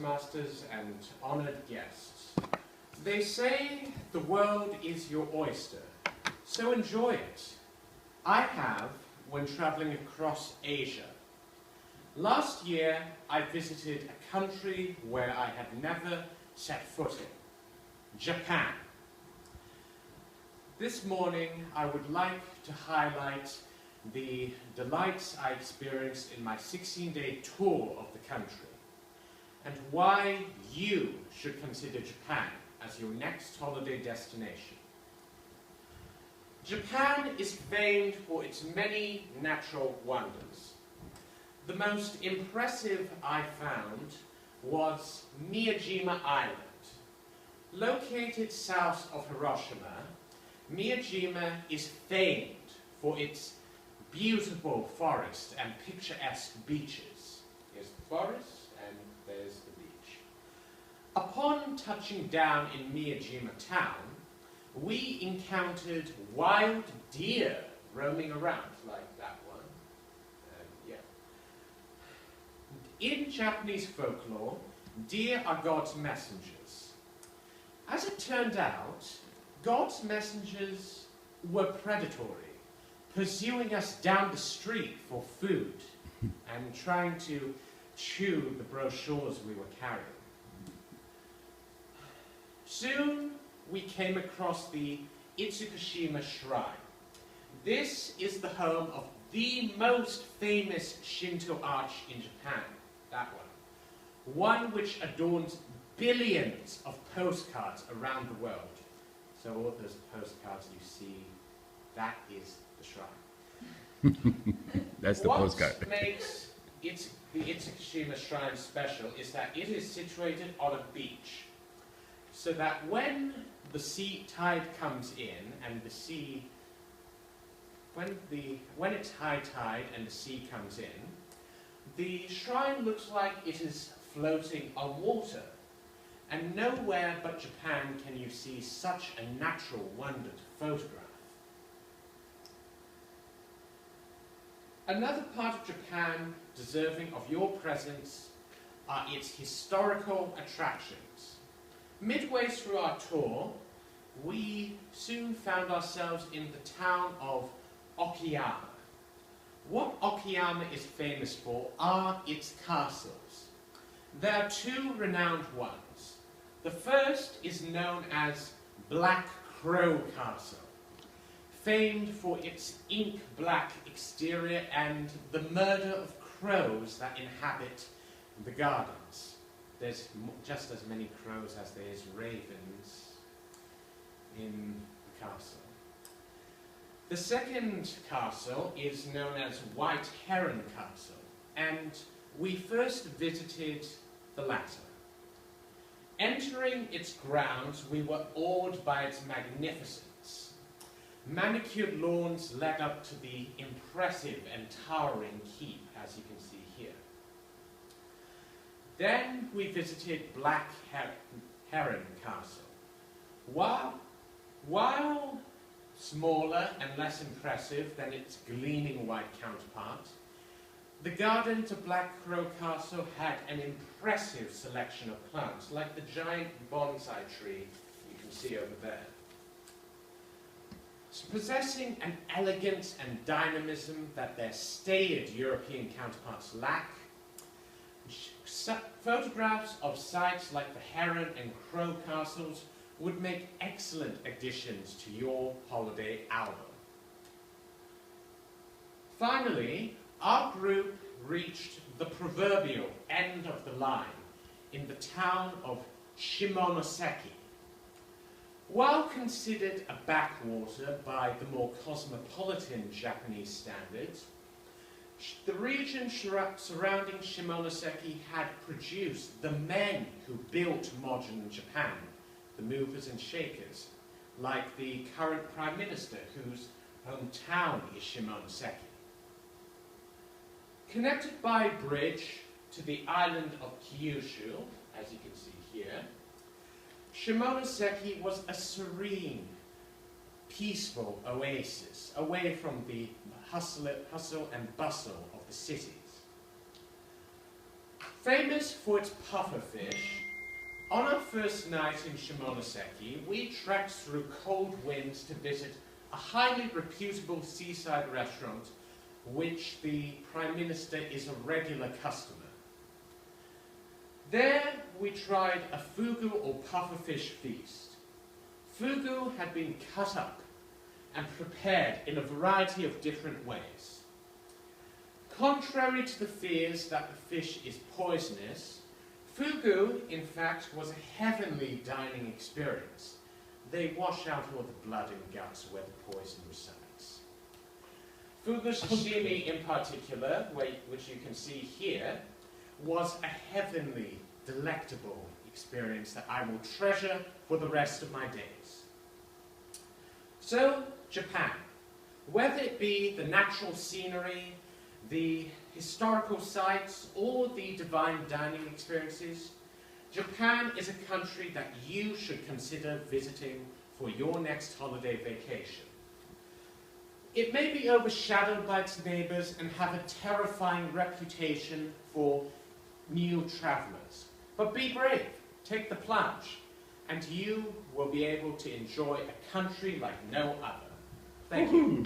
masters and honored guests. They say the world is your oyster, so enjoy it. I have when traveling across Asia. Last year, I visited a country where I had never set foot in, Japan. This morning, I would like to highlight the delights I experienced in my 16-day tour of the country, and why you should consider Japan as your next holiday destination. Japan is famed for its many natural wonders. The most impressive I found was Miyajima Island. Located south of Hiroshima, Miyajima is famed for its beautiful forest and picturesque beaches. Here's the forest and there's the beach. Upon touching down in Miyajima town, we encountered wild deer roaming around, like that one. In Japanese folklore, deer are God's messengers. As it turned out, God's messengers were predatory, pursuing us down the street for food and trying to chew the brochures we were carrying. Soon, we came across the Itsukushima Shrine. This is the home of the most famous Shinto arch in Japan, that one which adorns billions of postcards around the world. So all those postcards you see, that is the shrine. That's the postcard. What makes the Itsukushima Shrine special is that it is situated on a beach, so that when the sea tide comes in and the sea, when it's high tide and the sea comes in, the shrine looks like it is floating on water. And nowhere but Japan can you see such a natural wonder to photograph. Another part of Japan deserving of your presence are its historical attractions. Midway through our tour, we soon found ourselves in the town of Okayama. What Okayama is famous for are its castles. There are two renowned ones. The first is known as Black Crow Castle, famed for its ink-black exterior and the murder of crows that inhabit the gardens. There's just as many crows as there is ravens in the castle. The second castle is known as White Heron Castle, and we first visited the latter. Entering its grounds, we were awed by its magnificence. Manicured lawns led up to the impressive and towering keep, as you can see here. Then we visited Black Heron Castle. While smaller and less impressive than its gleaming white counterpart, the garden to Black Crow Castle had an impressive selection of plants, like the giant bonsai tree you can see over there. Possessing an elegance and dynamism that their staid European counterparts lack, photographs of sites like the Heron and Crow Castles would make excellent additions to your holiday album. Finally, our group reached the proverbial end of the line in the town of Shimonoseki. While considered a backwater by the more cosmopolitan Japanese standards, the region surrounding Shimonoseki had produced the men who built modern Japan, the movers and shakers, like the current Prime Minister, whose hometown is Shimonoseki. Connected by a bridge to the island of Kyushu, as you can see here, Shimonoseki was a serene, peaceful oasis away from the hustle and bustle of the cities. Famous for its pufferfish, on our first night in Shimonoseki, we trekked through cold winds to visit a highly reputable seaside restaurant which the Prime Minister is a regular customer. There we tried a fugu or pufferfish feast. Fugu had been cut up and prepared in a variety of different ways. Contrary to the fears that the fish is poisonous, fugu, in fact, was a heavenly dining experience. They wash out all the blood and guts where the poison resides. Fugu sashimi in particular, which you can see here, was a heavenly, delectable experience that I will treasure for the rest of my days. So, Japan. Whether it be the natural scenery, the historical sites, or the divine dining experiences, Japan is a country that you should consider visiting for your next holiday vacation. It may be overshadowed by its neighbours and have a terrifying reputation for new travellers. But be brave, take the plunge, and you will be able to enjoy a country like no other. Thank you.